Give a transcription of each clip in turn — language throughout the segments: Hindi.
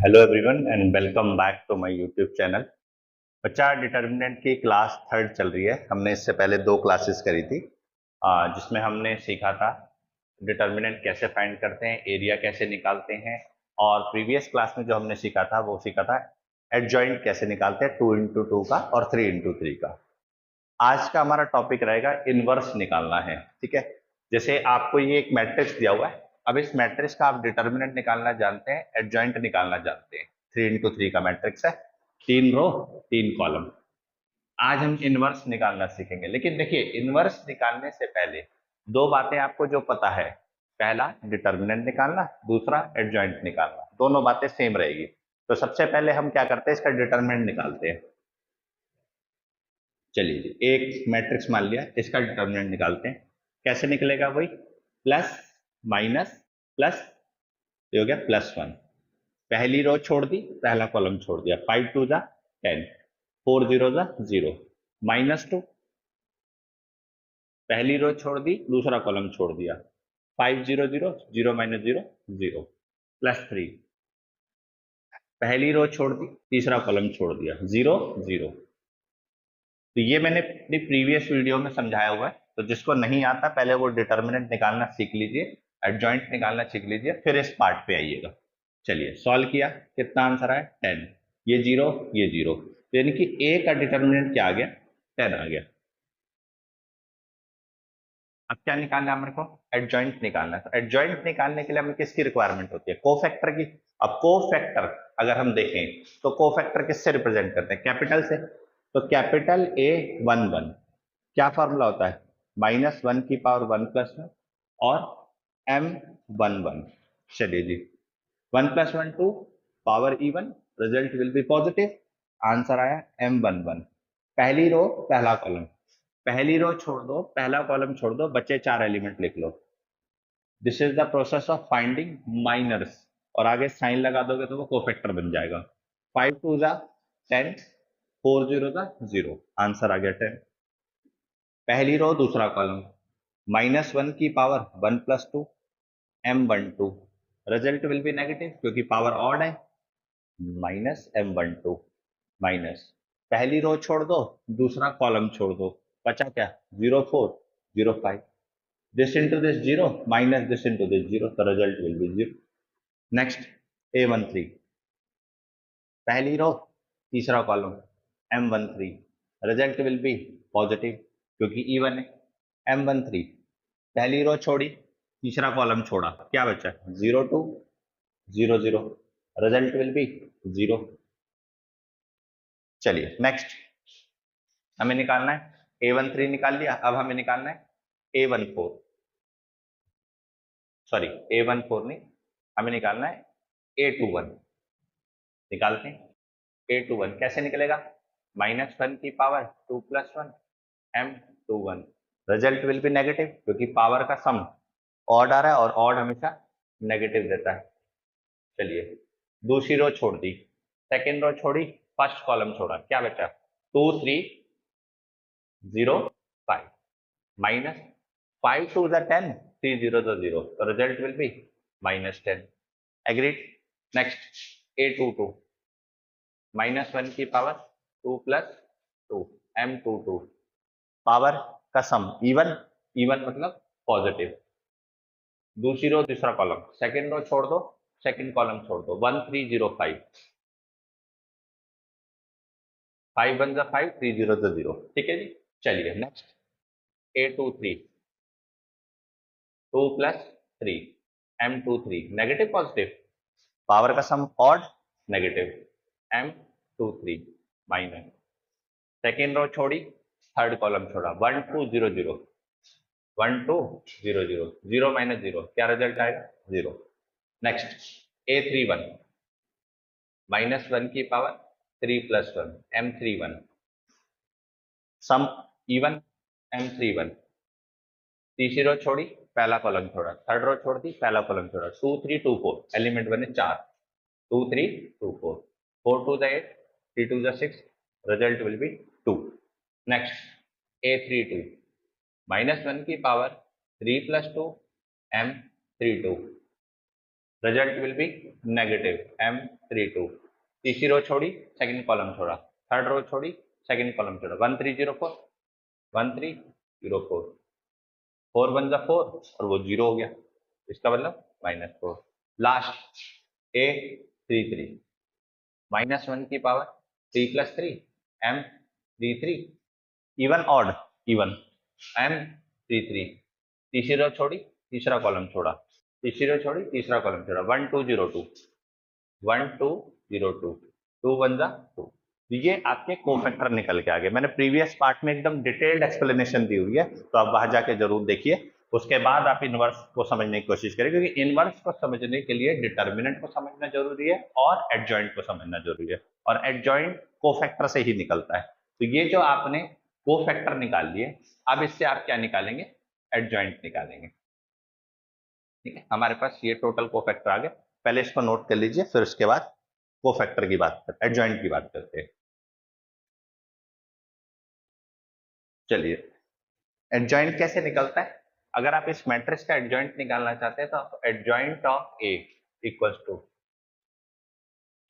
Hello everyone and welcome back to my YouTube channel. बच्चा डिटर्मिनेंट की क्लास थर्ड चल रही है। हमने इससे पहले दो क्लासेस करी थी जिसमें हमने सीखा था डिटर्मिनेंट कैसे फाइंड करते हैं, एरिया कैसे निकालते हैं, और प्रीवियस क्लास में जो हमने सीखा था वो सीखा था एडजॉइंट कैसे निकालते हैं 2 into 2 का और 3 into 3 का। आज का हमारा टॉपिक रहेगा इनवर्स निकालना है। ठीक है, जैसे आपको ये एक मैट्रिक्स दिया हुआ है। अब इस मैट्रिक्स का आप डिटर्मिनेंट निकालना जानते हैं, एडजॉइंट निकालना जानते हैं। 3 into 3 का मैट्रिक्स है, 3 रो 3 कॉलम। आज हम इनवर्स निकालना सीखेंगे, लेकिन देखिए इनवर्स निकालने से पहले दो बातें आपको जो पता है, पहला डिटर्मिनेंट निकालना, दूसरा एडजॉइंट निकालना। दोनों बातें सेम रहेगी। तो सबसे पहले हम क्या करते हैं, इसका डिटर्मिनेंट निकालते हैं। चलिए जी, एक मैट्रिक्स मान लिया, इसका डिटर्मिनेंट निकालते हैं। कैसे निकलेगा? वही प्लस माइनस प्लस, ये हो गया +1। पहली रो छोड़ दी, पहला कॉलम छोड़ दिया। 5 2 10, 4 0 0, -2। पहली रो छोड़ दी, दूसरा कॉलम छोड़ दिया। 5 0 0, 0 - 0 0, +3। पहली रो छोड़ दी, तीसरा कॉलम छोड़ दिया, 0 0। तो ये मैंने अपनी प्रीवियस वीडियो में समझाया हुआ है, तो जिसको नहीं आता पहले वो डिटर्मिनेंट निकालना सीख लीजिए, एडजॉइंट निकालना सीख लीजिए, फिर इस पार्ट पे आइएगा। चलिए सॉल्व किया, कितना आंसर आया? 10। ये 0, ये 0, यानी कि ए का डिटर्मिनेंट क्या आ गया? 10 आ गया। अब क्या निकालना है मेरे को? एडजॉइंट निकालना है। तो एडजॉइंट निकालने के लिए हमें किसकी रिक्वायरमेंट होती है? कोफैक्टर की। अब कोफैक्टर अगर हम देखें तो कोफैक्टर किससे रिप्रेजेंट करते हैं? कैपिटल से। तो कैपिटल A11 क्या फॉर्मूला होता है? -1 की पावर 1 + 1 और M11। चलिए जी, 1 + 1 2, power even, result will be positive. Answer आया M11। पहली रो पहला कॉलम, पहली रो छोड़ दो, पहला कॉलम छोड़ दो, बचे 4 एलिमेंट लिख लो। This is the process of finding minors, और आगे साइन लगा दोगे तो वो कोफैक्टर बन जाएगा। 5 2 10, 4 0 0, आंसर आ गया 10। पहली रो दूसरा कॉलम, -1 की power 1 + 2, M12। Result will be negative क्योंकि पावर ऑड है, -M12 माइनस। पहली रो छोड़ दो, दूसरा कॉलम छोड़ दो, बचा क्या? 0 4 0 5। This into this 0 minus this into this 0, तो result will B 0। Next A13, पहली रो तीसरा column, M13। Result will be positive क्योंकि इवन है। M13, पहली रो छोड़ी, तीसरा कॉलम छोड़ा, क्या बचा? 0 2 0 0, रिजल्ट विल बी 0। चलिए नेक्स्ट हमें निकालना है A13 निकाल लिया। अब हमें निकालना है A14, सॉरी A14 नहीं, हमें निकालना है A21। निकालते हैं A21। कैसे निकलेगा? -1 की power 2 + 1, M21। Result will be negative क्योंकि पावर का सम ऑड आ रहा है और ऑड हमेशा नेगेटिव देता है। चलिए दूसरी रो छोड़ दी, सेकेंड रो छोड़ी, फर्स्ट कॉलम छोड़ा, क्या बचा? 2 3 0 5, -5 2 10, 3 0 0, तो result will B -10। Agreed. Next A22, -1 की पावर 2 + 2, M22। पावर का सम इवन, इवन मतलब पॉजिटिव। दूसरी रो दूसरा कॉलम, सेकेंड रो छोड़ दो, सेकेंड कॉलम छोड़ दो, 1 3 0 5, 5 1 5, 3 0 0। ठीक है जी। चलिए next A23, 2 + 3, M23। Negative positive, power का sum odd negative, M23 minus. Second row छोड़ी, थर्ड कॉलम छोड़ा, 1 2 0 0, 1 2 0 0, 0 - 0, क्या रिजल्ट आएगा? 0। नेक्स्ट A31, -1 की पावर 3 + 1, M31। सम इवन, M31। तीसरी रो छोड़ी, पहला कॉलम छोड़ा, थर्ड रो छोड़ दी, पहला कॉलम छोड़ा, 2 3 2 4, एलिमेंट बने 4, 2 3 2 4, 4 2 8, 3 2 6, result will B 2। Next A32, -1 की power 3 + 2, M32। Result will be negative, M 3 2, तीसरी रो छोड़ी सेकंड कॉलम छोड़ा, थर्ड रो छोड़ी सेकंड कॉलम छोड़ा, 1 3 0 4, 1 3 0 4, 4 1 जा 4 और वो 0 हो गया, इसका मतलब -4। लास्ट a 3 3, -1 की power 3 + 3 m 3 3, even odd, even m 3 3, तीसरी रो छोड़ी तीसरा कॉलम छोड़ा, तीसरी रो छोड़ी तीसरा कॉलम छोड़ा, 1 2 0 2, 1 2 0 2, 2 1 जा 2। ये आपके कोफैक्टर निकल के आ गए। मैंने प्रीवियस पार्ट में एकदम डिटेल्ड एक्सप्लेनेशन दी हुई है, तो आप वहां जाके जरूर देखिए। उसके बाद आप इनवर्स को समझने की कोशिश करें, क्योंकि इनवर्स को समझने के लिए डिटर्मिनेंट को समझना जरूरी है और एडजॉइंट को समझना जरूरी है, और एडजॉइंट कोफैक्टर से ही निकलता है। तो ये जो आपने कोफैक्टर निकाल लिए, अब इससे आप क्या निकालेंगे, एडजॉइंट निकालेंगे। ठीक है, हमारे पास ये टोटल कोफैक्टर आ गए। पहले इसको नोट कर लीजिए, फिर उसके बाद कोफैक्टर की बात करते हैं, एडजॉइंट की बात करते हैं। चलिए, एडजॉइंट कैसे निकलता है? अगर आप इस मैट्रिक्स का एडजॉइंट निकालना चाहते हैं तो adjoint of A equals to,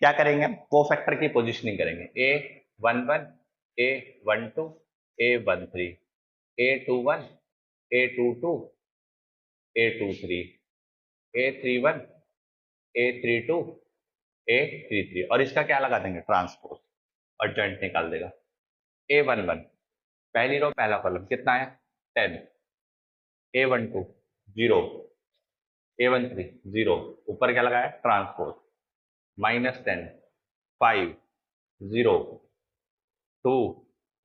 क्या करेंगे हम, कोफैक्टर की पोजीशनिंग करेंगे, a11 a12 a13 a21 a22 a23 a31 a32 a33, और इसका क्या लगा देंगे, ट्रांसपोज, और जॉइंट निकाल देगा। a11 पहली रो पहला कॉलम कितना है 10, a12 0, a13 0, ऊपर क्या लगाया ट्रांसपोज, -10 5 0 2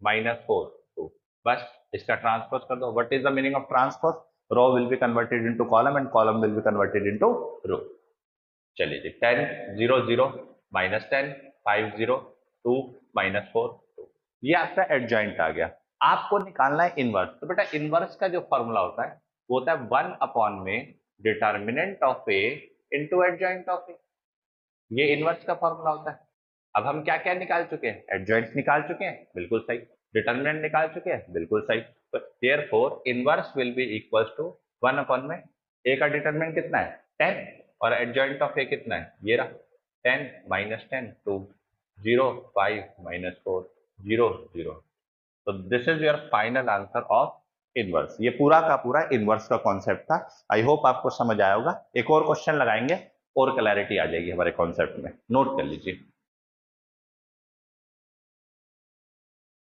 -4 2, बस इसका ट्रांसपोज कर दो। What is the meaning of transpose, row will be converted into column and column will be converted into row. चलिए जी, 10 0 0 -10 5 0 2 -4 2, ये आपका एडजॉइंट आ गया। आपको निकालना है इनवर्स। तो बेटा इनवर्स का जो फॉर्मूला होता है वो होता है 1 में determinant of A into adjoint of A, ये इनवर्स का फॉर्मूला होता है। अब हम क्या क्या निकाल चुके हैं, एडजॉइंट निकाल चुके हैं, बिल्कुल सही, डिटर्मिनेंट निकाल चुके हैं, बिल्कुल सही। तो therefore inverse will be equals to 1 में ए का डिटर्मिनेंट कितना है 10, और एडजॉइंट ऑफ ए कितना है, ये रहा 10 -10 2 0 5 -4 0 0। तो this is your final answer of inverse. ये पूरा का पूरा इनवर्स का कॉन्सेप्ट था। आई होप आपको समझ आया होगा। एक और क्वेश्चन लगाएंगे और क्लैरिटी आ जाएगी हमारे कॉन्सेप्ट में, नोट कर लीजिए।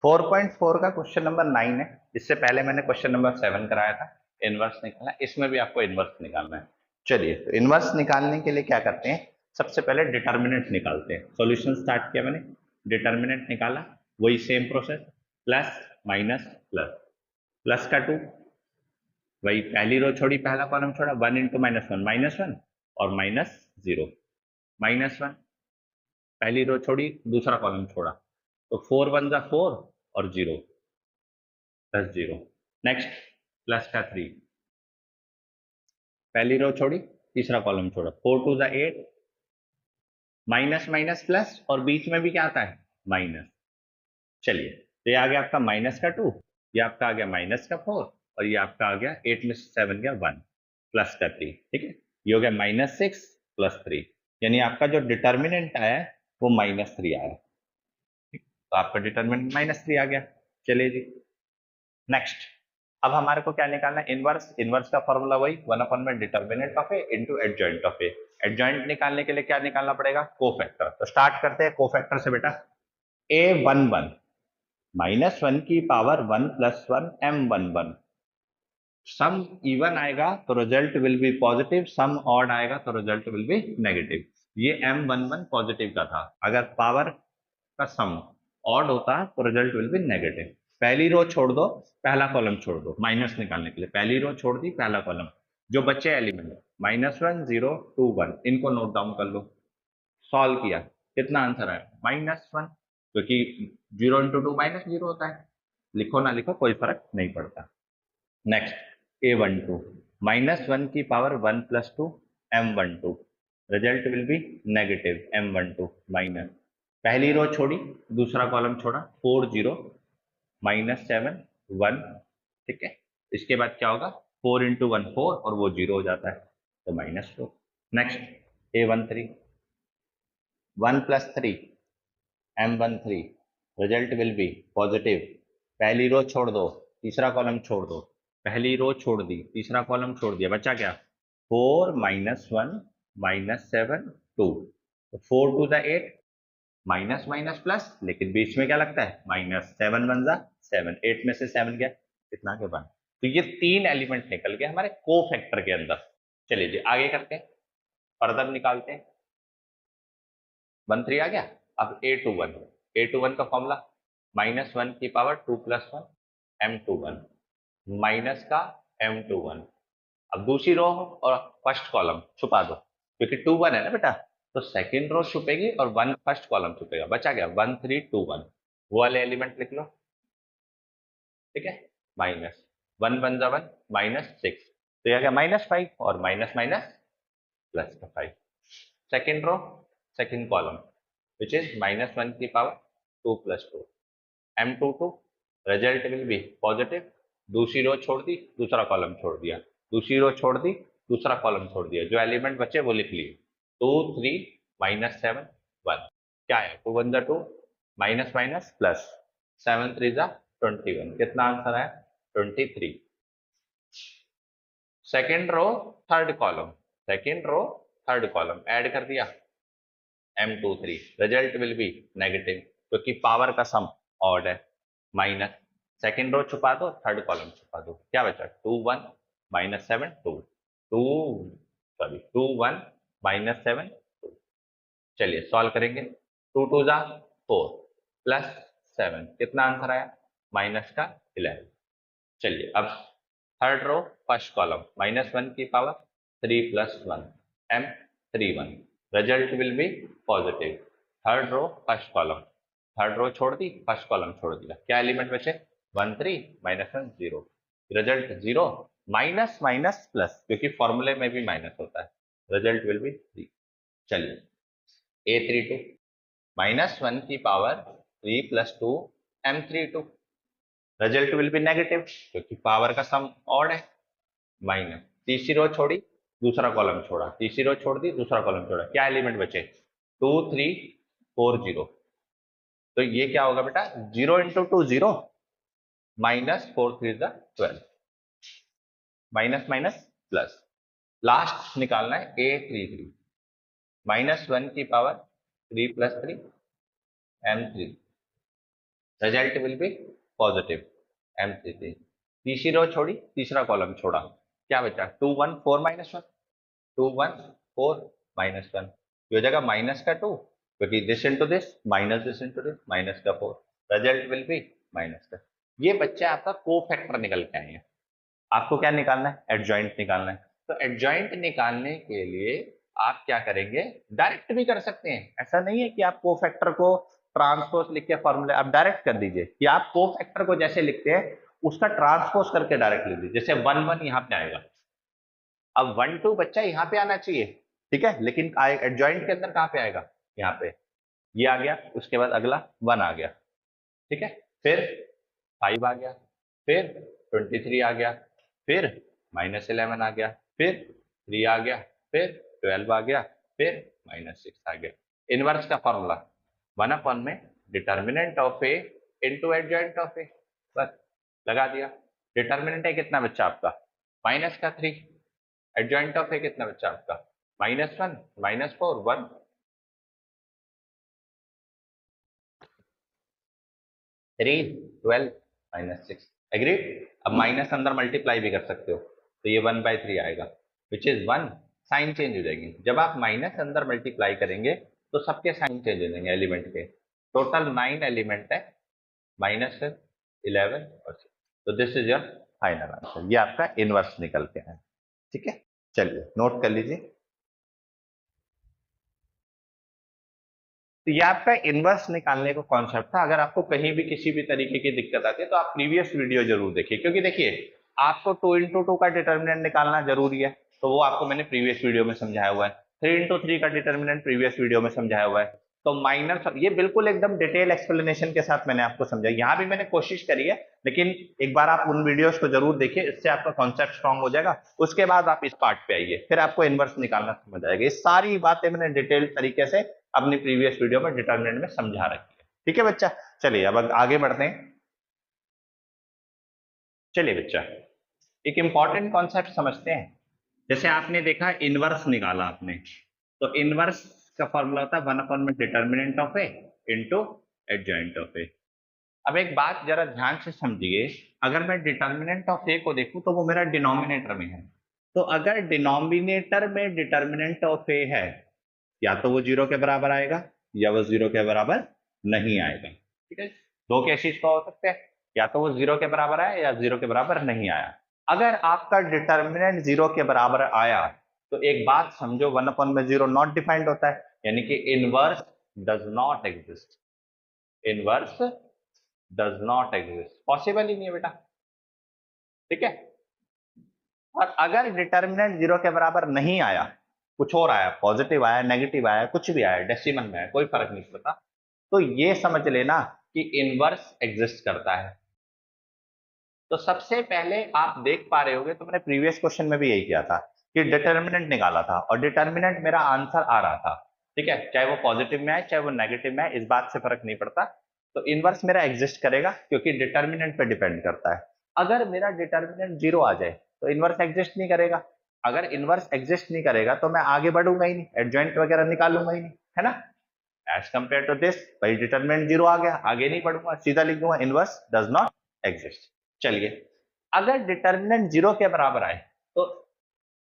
4.4 का क्वेश्चन नंबर 9 है। इससे पहले मैंने क्वेश्चन नंबर 7 कराया था, इनवर्स निकालना, इसमें भी आपको इनवर्स निकालना है। चलिए, तो इनवर्स निकालने के लिए क्या करते हैं, सबसे पहले डिटर्मिनेंट निकालते हैं। सॉल्यूशन स्टार्ट किया मैंने, डिटर्मिनेंट निकाला, वही same process, plus minus plus, plus का 2, वही पहली रो छोड़ी पहला कॉलम छोड़ा, 1 इंटू -1 और -0, -1 पहली रो छोड़ी दूसरा कॉलम छोड़ा, तो 4 1 जा 4 और 0 प्लस 0। नेक्स्ट प्लस का 3, पहली रो छोड़ी तीसरा कॉलम छोड़ा, 4 2 जा 8, माइनस माइनस प्लस, और बीच में भी क्या आता है माइनस। चलिए, तो ये आ गया आपका माइनस का 2, ये आपका आ गया माइनस का 4, और ये आपका आ गया 8 में 7 गया 1, प्लस का 3। ठीक है, ये हो गया -6 + 3, यानी आपका जो डिटर्मिनेंट आया वो -3 आया। तो आपका डिटर्मिनेंट -3 आ गया। चलिए जी, नेक्स्ट, अब हमारे को क्या निकालना है, इनवर्स। इनवर्स का फॉर्मूला वही 1 में determinant of A into adjoint of A. Adjoint निकालने के लिए क्या निकालना पड़ेगा, कोफैक्टर। तो स्टार्ट करते हैं कोफैक्टर से बेटा। a11 -1 की पावर 1 + 1 m11, सम इवन आएगा तो result will be positive, sum odd आएगा तो रिजल्ट विल बी नेगेटिव। ये m11 पॉजिटिव का था, अगर पावर का सम ऑड होता तो रिजल्ट विल बी नेगेटिव। पहली रो छोड़ दो, पहला कॉलम छोड़ दो, माइनस निकालने के लिए पहली रो छोड़ दी, पहला कॉलम, जो बच्चे एलिमेंट -1 0 2 1, इनको नोट डाउन कर लो। सॉल्व किया, कितना आंसर आया -1, क्योंकि 0 × 2 -0 होता है, लिखो ना लिखो कोई फर्क नहीं पड़ता। नेक्स्ट a12 -1 की power 1 + 2 m12, result will be negative m12 minus, पहली रो छोड़ी दूसरा कॉलम छोड़ा, 4 0 -7 1। ठीक है, इसके बाद क्या होगा, 4 × 1 4, और वो 0 हो जाता है, तो -4। Next a13 1 + 3 M13, result will be positive. पहली रो छोड़ दो, तीसरा कॉलम छोड़ दो, पहली रो छोड़ दी, तीसरा कॉलम छोड़ दिया, बचा क्या 4 - 1 - 7 2। 4 × 2 = 8, माइनस माइनस प्लस, लेकिन बीच में क्या लगता है -7 × 1 = 7, 8 में से 7 गया कितना के 1। तो ये 3 एलिमेंट निकल गए हमारे कोफैक्टर के अंदर। चलिए जी आगे करते हैं, फर्दर निकालते हैं। 13 आ गया। अब A21 का फॉर्मूला -1 की पावर 2 + 1 M21 माइनस का M21। अब दूसरी रो और फर्स्ट कॉलम छुपा दो, क्योंकि 2 1 है ना बेटा, तो सेकंड रो छुपेगी और 1 फर्स्ट कॉलम छुपेगा, बचा गया 1 3 2 1। वो वाले एलिमेंट लिख लो, ठीक है। माइनस 1 1 = 1 -6, तो यह क्या -5 और माइनस माइनस प्लस का 5। Second row second column which is -1 की power 2 + 2 M22, result will be positive. दूसरी रो छोड़ दी, दूसरा कॉलम छोड़ दिया, दूसरी रो छोड़ दी, दूसरा कॉलम छोड़ दिया, जो एलिमेंट बचे वो लिख लिए। 2 3 -7 1, क्या है 2 1 = 2, माइनस माइनस प्लस, 7 3 = 21, कितना आंसर है 23। Second row third column add कर दिया M23, result will be negative, क्योंकि पावर का सम ऑड है। माइनस सेकेंड रो छुपा दो, थर्ड कॉलम छुपा दो, क्या बचा 2 1 -7 2 2 2 1 -7 2। चलिए सॉल्व करेंगे। 2 2 = 4 प्लस 7, कितना आंसर आया माइनस का 11। चलिए अब थर्ड रो फर्स्ट कॉलम -1 की power 3 + 1 M31, result will be positive. Third row first column, third row छोड़ दी, फर्स्ट कॉलम छोड़ दिया, क्या एलिमेंट बचे 1 3 -1 0, रिजल्ट 0, माइनस माइनस प्लस, क्योंकि फॉर्मूले में भी माइनस होता है, रिजल्ट विल बी 3। चलिए A32 -1 की power 3 + 2 M32, result will be negative, क्योंकि पावर का सम ऑड है। माइनस तीसरी रो छोड़ी, दूसरा कॉलम छोड़ा, तीसरी रो छोड़ दी, दूसरा कॉलम छोड़ा, क्या एलिमेंट बचे 2 3 4 0, तो ये क्या होगा बेटा 0 × 2 0, -4 3 = 12, माइनस माइनस प्लस, लास्ट निकालना है A33, -1 की power 3 + 3 M3, result will be positive M33। तीसरी रो छोड़ी, तीसरा कॉलम छोड़ा, क्या बचा 2 1 4 -1, 2 1 4 -1, ये हो जाएगा माइनस का 2, क्योंकि this into this minus this into this minus का 4, रिजल्ट विल बी माइनस का। ये बच्चे आपका कोफैक्टर निकल के आए हैं। आपको क्या निकालना है एडजॉइंट निकालना है। तो एडजॉइंट निकालने के लिए आप क्या करेंगे, डायरेक्ट भी कर सकते हैं, ऐसा नहीं है कि आप कोफैक्टर को ट्रांसपोज लिख के फॉर्मूले आप डायरेक्ट कर दीजिए, कि आप कोफैक्टर को जैसे लिखते हैं उसका ट्रांसपोज करके डायरेक्ट लिख दीजिए। जैसे 1 1 यहाँ पे आएगा, अब 1 2 बच्चा यहाँ पे आना चाहिए, ठीक है, लेकिन एडजॉइंट के अंदर कहाँ पे आएगा, यहाँ पे ये आ गया, उसके बाद अगला 1 आ गया, ठीक है, फिर 5 आ गया, फिर 23 आ गया, फिर -11 आ गया, फिर 3 आ गया, फिर 12 आ गया, फिर -6 आ गया। इनवर्स का फॉर्मूला 1 में determinant of A into adjoint of A, बस लगा दिया। डिटर्मिनेंट है कितना बच्चा आपका -3, एडजॉइंट ऑफ ए कितना बच्चा आपका -1 -4 1, 3 12 -6, एग्रीड। अब माइनस अंदर मल्टीप्लाई भी कर सकते हो, तो ये 1/3 आएगा, विच इज 1, साइन चेंज हो जाएगी। जब आप माइनस अंदर मल्टीप्लाई करेंगे तो सबके साइन चेंज हो जाएंगे एलिमेंट के। टोटल 9 एलिमेंट है, -11 और 6, तो this is your final answer. ये आपका इनवर्स निकल के है, ठीक है। चलिए नोट कर लीजिए, तो ये आपका इनवर्स निकालने का कॉन्सेप्ट था। अगर आपको कहीं भी किसी भी तरीके की दिक्कत आती है तो आप प्रीवियस वीडियो जरूर देखिए, क्योंकि देखिए आपको 2 × 2 का डिटर्मिनेंट निकालना जरूरी है, तो वो आपको मैंने प्रीवियस वीडियो में समझाया हुआ है। 3 × 3 का डिटर्मिनेंट प्रीवियस वीडियो में समझाया हुआ है। तो माइनस, ये बिल्कुल एकदम डिटेल एक्सप्लेनेशन के साथ मैंने आपको समझाया, यहाँ भी मैंने कोशिश करी है, लेकिन एक बार आप उन वीडियोस को जरूर देखिए, इससे आपका कॉन्सेप्ट स्ट्रांग हो जाएगा। उसके बाद आप इस पार्ट पे आइए, फिर आपको इनवर्स निकालना समझ आएगा। ये सारी बातें मैंने डिटेल तरीके से अपनी प्रीवियस वीडियो में डिटर्मिनेंट में समझा रखी है। ठीक है बच्चा, चलिए अब आगे बढ़ते हैं। चलिए बच्चा, एक इंपॉर्टेंट कॉन्सेप्ट समझते हैं। जैसे आपने देखा इनवर्स निकाला आपने, तो इनवर्स का फॉर्मूला होता है 1 में determinant of A into adjoint of A. अब एक बात जरा ध्यान से समझिए, अगर मैं डिटर्मिनेंट ऑफ ए को देखूं तो वो मेरा डिनोमिनेटर में है, तो अगर डिनोमिनेटर में डिटर्मिनेंट ऑफ ए है, या तो वो 0 के बराबर आएगा या वो 0 के बराबर नहीं आएगा। ठीक है, दो केसेस तो हो सकते हैं, या तो वो 0 के बराबर आया या 0 के बराबर नहीं आया। अगर आपका डिटर्मिनेंट 0 के बराबर आया तो एक बात समझो, 1/0 नॉट डिफाइंड होता है, यानी कि inverse does not exist. Inverse does not exist, possible ही नहीं है बेटा। ठीक है, और अगर डिटर्मिनेंट 0 के बराबर नहीं आया, कुछ और आया, पॉजिटिव आया, नेगेटिव आया, कुछ भी आया, डेसिमल में आया, कोई फर्क नहीं पड़ता, तो ये समझ लेना कि इनवर्स एग्जिस्ट करता है। तो सबसे पहले आप देख पा रहे होगे, तो मैंने प्रीवियस क्वेश्चन में भी यही किया था कि डिटर्मिनेंट निकाला था और डिटर्मिनेंट मेरा आंसर आ रहा था। ठीक है, चाहे वो पॉजिटिव में आए चाहे वो नेगेटिव में आए, इस बात से फर्क नहीं पड़ता। तो इनवर्स मेरा एग्जिस्ट करेगा क्योंकि डिटर्मिनेंट पे डिपेंड करता है। अगर मेरा डिटर्मिनेंट 0 आ जाए तो इनवर्स एग्जिस्ट नहीं करेगा। अगर इनवर्स एग्जिस्ट नहीं करेगा तो मैं आगे बढ़ूंगा ही नहीं, एडजॉइंट वगैरह निकालूंगा ही नहीं, है ना। एज कंपेयर टू दिस, भाई डिटर्मिनेंट 0 आ गया, आगे नहीं बढ़ूंगा, सीधा लिख दूंगा इनवर्स डज नॉट एग्जिस्ट। चलिए, अगर डिटर्मिनेंट 0 के बराबर आए तो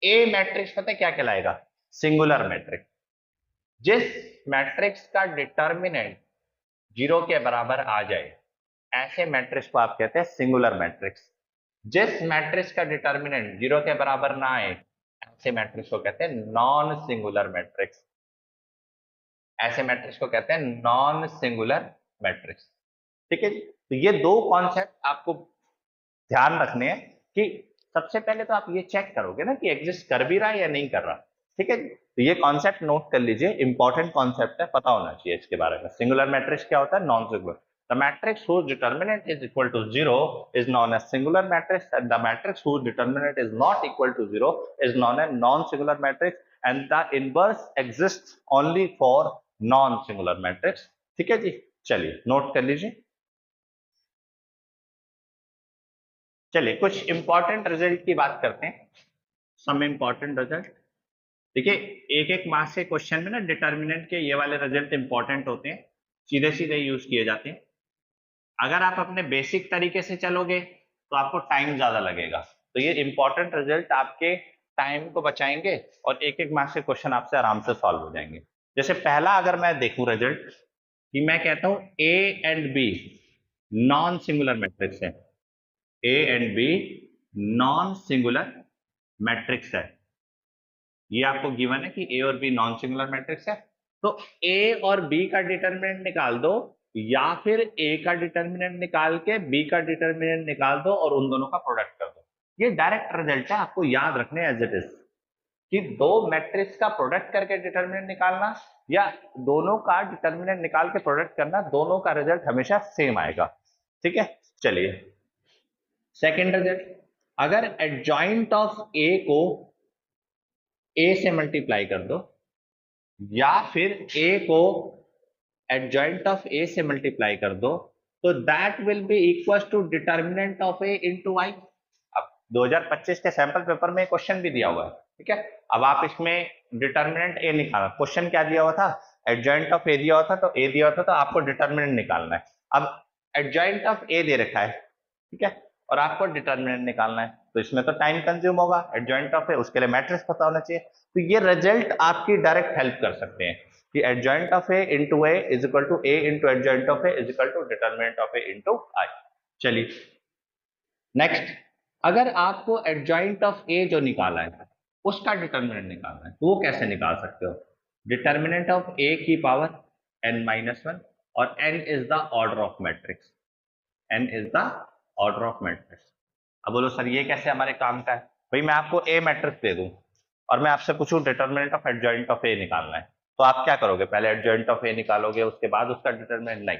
ए मैट्रिक्स पता है क्या कहलाएगा? Singular matrix. जिस मैट्रिक्स का डिटर्मिनेंट 0 के बराबर आ जाए, ऐसे मैट्रिक्स को आप कहते हैं सिंगुलर मैट्रिक्स। जिस मैट्रिक्स का डिटर्मिनेंट 0 के बराबर ना आए, ऐसे मैट्रिक्स को कहते हैं नॉन सिंगुलर मैट्रिक्स। ऐसे मैट्रिक्स को कहते हैं नॉन सिंगुलर मैट्रिक्स। ठीक है जी, तो ये दो कॉन्सेप्ट आपको ध्यान रखने हैं कि सबसे पहले तो आप ये चेक करोगे ना कि एग्जिस्ट कर भी रहा है या नहीं कर रहा। ठीक है, तो ये कॉन्सेप्ट नोट कर लीजिए, इंपॉर्टेंट कॉन्सेप्ट है, पता होना चाहिए इसके बारे में। सिंगुलर मैट्रिक्स क्या होता है? Non singular. The matrix whose determinant is equal to 0 is known as singular matrix, and the matrix whose determinant is not equal to 0 is known as non-singular matrix, and the inverse exists only for non-singular matrix। ठीक है जी, चलिए नोट कर लीजिए। चलिए कुछ इंपॉर्टेंट रिजल्ट की बात करते हैं, सम इंपॉर्टेंट रिजल्ट। देखिए, एक एक मार्क्स के क्वेश्चन में ना डिटर्मिनेंट के ये वाले रिजल्ट इंपॉर्टेंट होते हैं, सीधे सीधे यूज किए जाते हैं। अगर आप अपने बेसिक तरीके से चलोगे तो आपको टाइम ज्यादा लगेगा, तो ये इंपॉर्टेंट रिजल्ट आपके टाइम को बचाएंगे और एक एक मार्क्स के क्वेश्चन आपसे आराम से सॉल्व हो जाएंगे। जैसे पहला अगर मैं देखूं रिजल्ट, कि मैं कहता हूं A and B non singular matrix है, A and B non singular matrix है, ये आपको गिवन है कि ए और बी नॉन सिंगुलर मैट्रिक्स है। तो ए और बी का डिटर्मिनेंट निकाल दो, या फिर ए का डिटर्मिनेंट निकाल के बी का डिटर्मिनेंट निकाल दो और उन दोनों का प्रोडक्ट कर दो। ये डायरेक्ट रिजल्ट है, आपको याद रखने एज इट इज कि दो मैट्रिक्स का प्रोडक्ट करके डिटर्मिनेंट निकालना या दोनों का डिटर्मिनेंट निकाल के प्रोडक्ट करना, दोनों का रिजल्ट हमेशा सेम आएगा। ठीक है, चलिए सेकेंड रिजल्ट, अगर एडजॉइंट ऑफ ए को ए से मल्टीप्लाई कर दो, या फिर ए को एडजॉइंट ऑफ ए से मल्टीप्लाई कर दो, तो that will be equal to determinant of A into I. अब 2025 के सैंपल पेपर में क्वेश्चन भी दिया हुआ है। ठीक है, अब आप इसमें डिटर्मिनेंट ए निकालना, क्वेश्चन क्या दिया हुआ था? एडजॉइंट ऑफ ए दिया हुआ था, तो ए दिया हुआ था, तो आपको डिटर्मिनेंट निकालना है। अब एडजॉइंट ऑफ ए दे रखा है, ठीक है, और आपको डिटर्मिनेंट निकालना है, तो इसमें तो टाइम कंज्यूम होगा। एडजॉइंट ऑफ ए, उसके लिए मैट्रिक्स पता होना चाहिए। तो ये रिजल्ट आपकी डायरेक्ट हेल्प कर सकते हैं कि adjoint of A into A is equal to A into adjoint of A is equal to determinant of A into I. चलिए नेक्स्ट, अगर आपको एडजॉइंट ऑफ ए जो निकाला है उसका डिटर्मिनेंट निकालना है, तो वो कैसे निकाल सकते हो? डिटर्मिनेंट ऑफ ए की पावर n-1, और n is the order of matrix, n is the order of matrix. अब बोलो सर ये कैसे हमारे काम का है? भाई मैं आपको ए मैट्रिक्स दे दूं और मैं आपसे पूछूं डिटर्मिनेंट ऑफ एडजॉइंट ऑफ ए निकालना है, तो आप क्या करोगे? पहले एडजॉइंट ऑफ ए निकालोगे, उसके बाद उसका डिटर्मिनेंट। नहीं,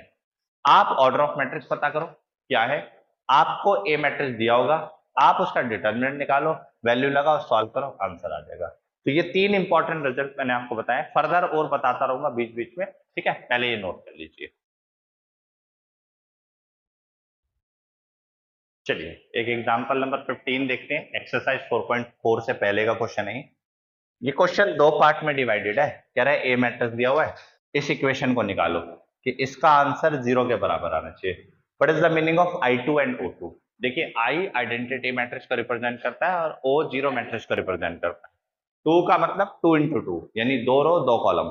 आप ऑर्डर ऑफ मैट्रिक्स पता करो क्या है। आपको ए मैट्रिक्स दिया होगा, आप उसका डिटर्मिनेंट निकालो, वैल्यू लगाओ, सॉल्व करो, आंसर आ जाएगा। तो ये 3 इंपॉर्टेंट रिजल्ट मैंने आपको बताया, फर्दर और बताता रहूंगा बीच बीच में, ठीक है, पहले ये नोट कर लीजिए। चलिए एक एग्जांपल नंबर 15 देखते हैं, एक्सरसाइज 4.4 से पहले का क्वेश्चन है। ये क्वेश्चन दो पार्ट में डिवाइडेड है, कह रहा है ए मैट्रिक्स दिया हुआ है, इस इक्वेशन को निकालो कि इसका आंसर 0 के बराबर आना चाहिए। What is the meaning of I2 and O2? देखिए I आइडेंटिटी मैट्रिक्स को रिप्रेजेंट करता है और O जीरो मैट्रिक्स को रिप्रेजेंट करता है। 2 का मतलब 2 इंटू 2 यानी 2 रो 2 कॉलम,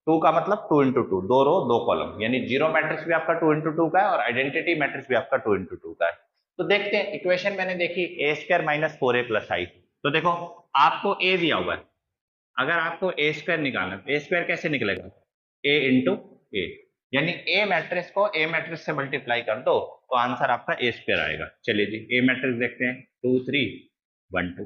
2 का मतलब 2 इंटू 2 2 रो 2 कॉलम, यानी जीरो मैट्रिक्स भी आपका 2 इंटू 2 का है और आइडेंटिटी मैट्रिक्स भी आपका 2 इंटू 2 का है। तो देखते हैं इक्वेशन मैंने देखी ए स्क्वायर माइनस 4a प्लस आई। तो देखो आपको ए दिया हुआ है, अगर आपको ए स्क्वायर निकालना है, ए स्क्वायर कैसे निकलेगा? ए इंटू ए, यानी ए मैट्रिक्स को ए मैट्रिक्स से मल्टीप्लाई कर दो तो आंसर आपका ए स्क्वायर आएगा। चलिए जी ए मैट्रिक्स देखते हैं, 2 3 1 2,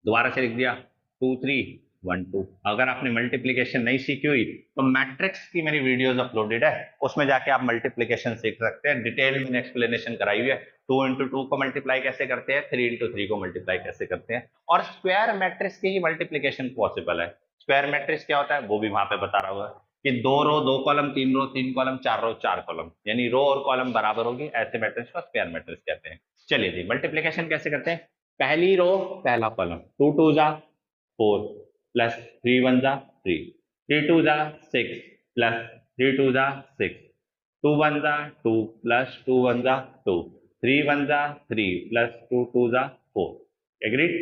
दोबारा से लिख दिया 2 3 1 2। अगर आपने मल्टीप्लीकेशन नहीं सीखी हुई तो मैट्रिक्स की मेरी वीडियोस अपलोडेड है, उसमें जाके आप मल्टीप्लीकेशन सीख सकते हैं, डिटेल में एक्सप्लेनेशन कराई हुई है। 2 इंटू 2 को मल्टीप्लाई कैसे करते हैं, 3 इंटू 3 को मल्टीप्लाई कैसे करते हैं, और स्क्वायर मैट्रिक्स की ही मल्टीप्लीकेशन पॉसिबल है। स्क्वायर मैट्रिक्स क्या होता है वो भी वहां पे बता रहा हुआ है कि 2 रो 2 कॉलम, 3 रो 3 कॉलम, 4 रो 4 कॉलम, यानी रो और कॉलम बराबर होगी, ऐसे मैट्रिक्स को स्क्वायर मैट्रिक्स कहते हैं। चलिए जी मल्टीप्लीकेशन कैसे करते हैं, पहली रो पहला कॉलम, 2 2 जा 4 प्लस 3 1 जा 3, 3 2 जा 6 प्लस 3 2 जा 6, 2 1 जा 2 प्लस 2 1 जा 2, 3 1 जा 3 प्लस 2 2 जा 4। एग्रीड?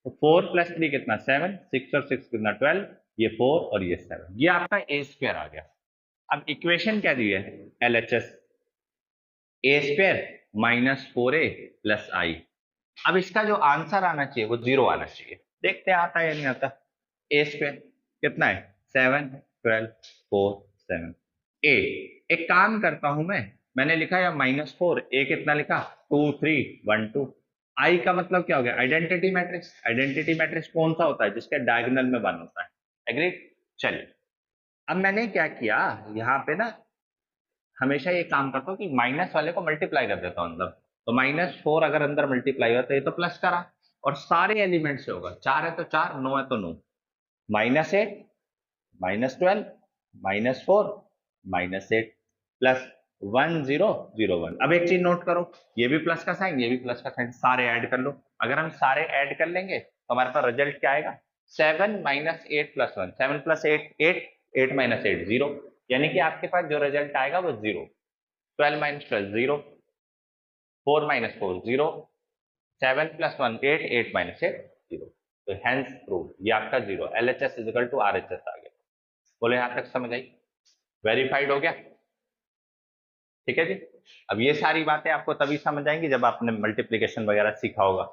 तो 4 प्लस 3 कितना 7, 6 और 6 कितना 12, ये 4 और ये 7, ये आपका ए स्क्वायर आ गया। अब इक्वेशन क्या दी है, LHS ए स्क्वायर माइनस 4a प्लस आई। अब इसका जो आंसर आना चाहिए वो 0 आना चाहिए। देखते हैं आता है या नहीं आता। ए स्क्वायर कितना है 7 12 4 7 ए। एक काम करता हूं मैंने लिखा है -4, ए कितना लिखा 2 3 1 2। आई का मतलब क्या हो गया, आइडेंटिटी मैट्रिक्स। आइडेंटिटी मैट्रिक्स कौन सा होता है, जिसके डायगोनल में 1 होता है। एग्रीड? चलिए अब मैंने क्या किया, यहाँ पे ना हमेशा ये काम करता हूँ कि माइनस वाले को मल्टीप्लाई कर देता हूँ अंदर। तो -4 अगर अंदर मल्टीप्लाई होता है तो प्लस करा, और सारे एलिमेंट से होगा, 4 है तो 4, 9 है तो 9, -8 -12 -4 -8 प्लस 1 0 0 1। अब एक चीज नोट करो, ये भी प्लस का साइन, ये भी प्लस का साइन, सारे ऐड कर लो। अगर हम सारे ऐड कर लेंगे तो हमारे पास रिजल्ट क्या आएगा, 7 - 8 + 1, 7 + 8 8, 8 - 8 0, यानी कि आपके पास जो रिजल्ट आएगा वो 0। 12 - 12 0, 4 - 4 0, 7 + 1 8, 8 - 8 0। तो हेंस प्रूव ये आपका 0, LHS = RHS आ गया। बोले यहां तक समझ आई, वेरीफाइड हो गया? ठीक है जी। अब ये सारी बातें आपको तभी समझ आएंगी जब आपने मल्टीप्लिकेशन वगैरह सीखा होगा।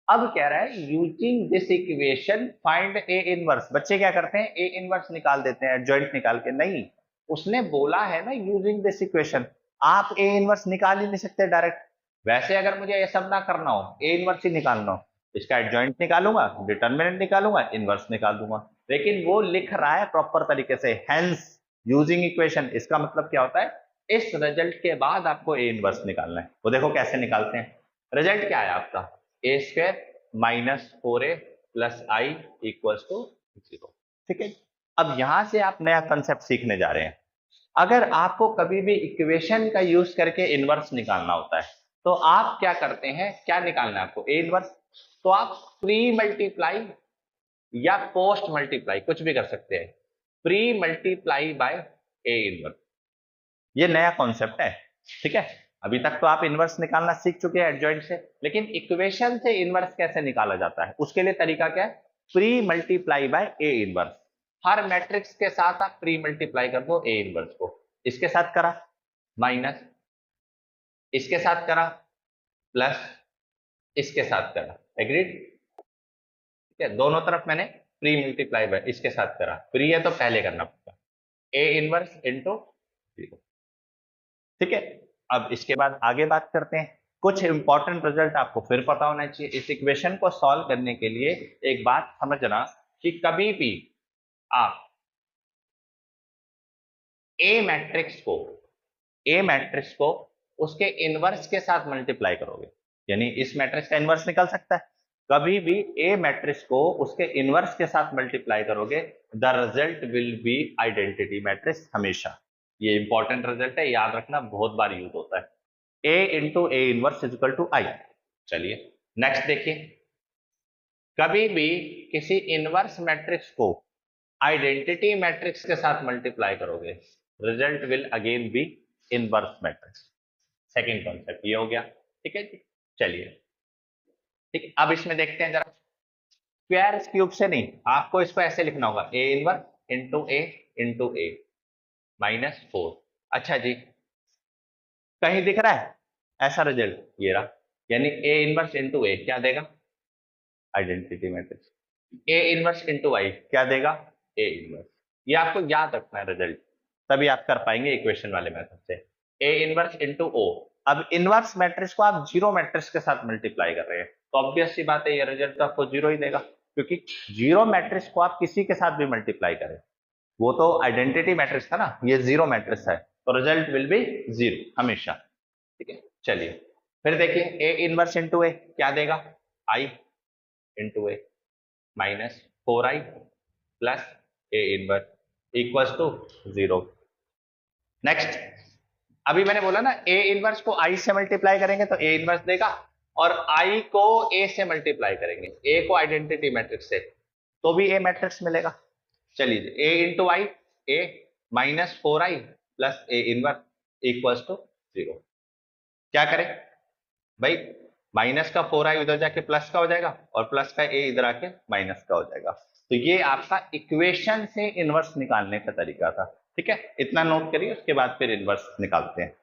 अब कह रहा है using this equation find A inverse. बच्चे क्या करते हैं, ए इनवर्स निकाल देते हैं एडजॉइंट निकाल के। नहीं, उसने बोला है ना यूजिंग दिस इक्वेशन, आप ए इनवर्स निकाल ही नहीं सकते डायरेक्ट। वैसे अगर मुझे ये सब ना करना हो, ए इनवर्स ही निकालना हो, इसका एडजॉइंट निकालूंगा, डिटर्मिनेंट निकालूंगा, इनवर्स निकाल दूंगा। लेकिन वो लिख रहा है प्रॉपर तरीके से, हेंस यूजिंग इक्वेशन। इसका मतलब क्या होता है, इस रिजल्ट के बाद आपको ए इनवर्स निकालना है। वो देखो कैसे निकालते हैं। रिजल्ट क्या है आपका, A square -4a plus I equals to 0। ठीक है, अब यहां से आप नया कंसेप्ट सीखने जा रहे हैं। अगर आपको कभी भी इक्वेशन का यूज करके इनवर्स निकालना होता है तो आप क्या करते हैं, क्या निकालना है आपको, ए इनवर्स। तो आप प्री मल्टीप्लाई या पोस्ट मल्टीप्लाई कुछ भी कर सकते हैं, pre multiply by A inverse. ये नया कॉन्सेप्ट है, ठीक है। अभी तक तो आप इनवर्स निकालना सीख चुके हैं एडजॉइंट से, लेकिन इक्वेशन से इनवर्स कैसे निकाला जाता है उसके लिए तरीका क्या है, pre multiply by A inverse. Her matrix के साथ आप प्री मल्टीप्लाई कर दो ए इनवर्स को। इसके साथ करा माइनस, इसके साथ करा प्लस, इसके साथ करा, एग्रीड? ठीक है, दोनों तरफ मैंने प्री मल्टीप्लाई बाय इसके साथ करा, प्री है तो पहले करना पड़ता, ए इनवर्स इनटू 0। ठीक है, अब इसके बाद आगे बात करते हैं। कुछ इंपॉर्टेंट रिजल्ट आपको फिर पता होना चाहिए इस इक्वेशन को सॉल्व करने के लिए। एक बात समझना कि कभी भी आप ए मैट्रिक्स को उसके इनवर्स के साथ मल्टीप्लाई करोगे, यानी इस मैट्रिक्स का इनवर्स निकल सकता है, कभी भी ए मैट्रिक्स को उसके इनवर्स के साथ मल्टीप्लाई करोगे, the result will B identity matrix हमेशा। ये इंपॉर्टेंट रिजल्ट है, याद रखना, बहुत बार यूज होता है। A into A inverse is equal to I. चलिए नेक्स्ट देखिए, कभी भी किसी इनवर्स मैट्रिक्स को आइडेंटिटी मैट्रिक्स के साथ मल्टीप्लाई करोगे, result will again be inverse matrix. Second concept ये हो गया, ठीक है जी। चलिए ठीक, अब इसमें देखते हैं जरा, स्क्वायर क्यूब से नहीं, आपको इसको ऐसे लिखना होगा, ए इनवर्स इंटू ए माइनस 4। अच्छा जी, कहीं दिख रहा है ऐसा रिजल्ट? ये रहा, यानी ए इनवर्स इंटू ए क्या देगा? Identity matrix. A inverse into I क्या देगा? A inverse. ये आपको याद रखना है रिजल्ट, तभी आप कर पाएंगे इक्वेशन वाले मेथड से। A inverse into O. अब इनवर्स मैट्रिक्स को आप जीरो मैट्रिक्स के साथ मल्टीप्लाई कर रहे हैं, तो ऑब्वियस सी बात है ये रिजल्ट तो आपको जीरो ही देगा, क्योंकि जीरो मैट्रिक्स को आप किसी के साथ भी मल्टीप्लाई करें, वो तो आइडेंटिटी मैट्रिक्स था ना, ये जीरो मैट्रिक्स है, तो रिजल्ट विल बी जीरो हमेशा। ठीक है, चलिए फिर देखिए, ए इनवर्स इंटू ए क्या देगा? I into A minus 4i plus A inverse equals to 0। Next, अभी मैंने बोला ना, ए इनवर्स को आई से मल्टीप्लाई करेंगे तो ए इनवर्स देगा, और आई को ए से मल्टीप्लाई करेंगे, ए को आइडेंटिटी मैट्रिक्स से, तो भी ए मैट्रिक्स मिलेगा। चलिए, A into I, A minus 4i plus A inverse equals to 0। क्या करें भाई, माइनस का 4i उधर जाके प्लस का हो जाएगा, और प्लस का ए इधर आके माइनस का हो जाएगा। तो ये आपका इक्वेशन से इनवर्स निकालने का तरीका था। ठीक है, इतना नोट करिए, उसके बाद फिर इनवर्स निकालते हैं।